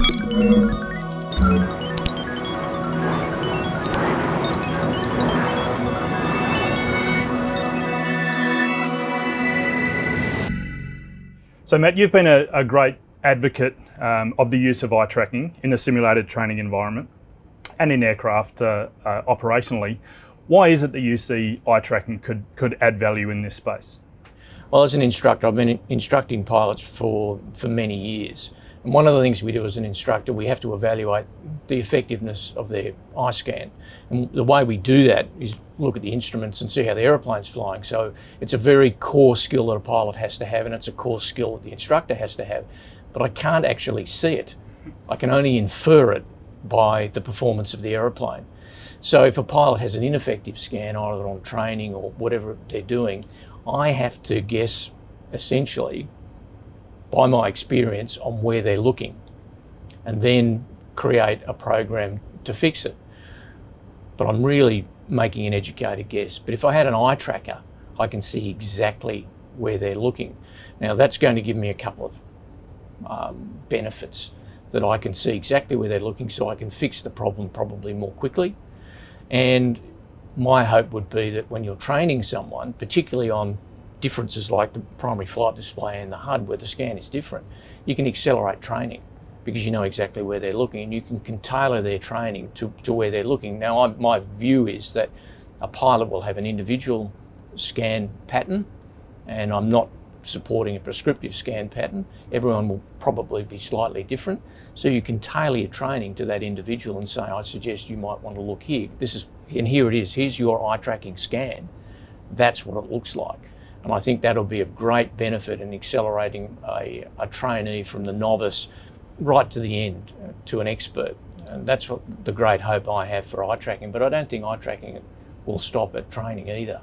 So Matt, you've been a great advocate of the use of eye tracking in a simulated training environment and in aircraft operationally. Why is it that you see eye tracking could add value in this space? Well, as an instructor, I've been instructing pilots for many years. And one of the things we do as an instructor, we have to evaluate the effectiveness of their eye scan. And the way we do that is look at the instruments and see how the aeroplane's flying. So it's a very core skill that a pilot has to have, and it's a core skill that the instructor has to have. But I can't actually see it. I can only infer it by the performance of the aeroplane. So if a pilot has an ineffective scan, either on training or whatever they're doing, I have to guess essentially by my experience on where they're looking and then create a program to fix it. But I'm really making an educated guess. But if I had an eye tracker, I can see exactly where they're looking. Now that's going to give me a couple of benefits, that I can see exactly where they're looking so I can fix the problem probably more quickly. And my hope would be that when you're training someone, particularly on differences like the primary flight display and the HUD where the scan is different, you can accelerate training because you know exactly where they're looking, and you can tailor their training to where they're looking. Now, my view is that a pilot will have an individual scan pattern, and I'm not supporting a prescriptive scan pattern. Everyone will probably be slightly different. So you can tailor your training to that individual and say, I suggest you might want to look here. And here it is, here's your eye tracking scan. That's what it looks like. And I think that'll be of great benefit in accelerating a trainee from the novice right to the end, to an expert. And that's what the great hope I have for eye tracking. But I don't think eye tracking will stop at training either.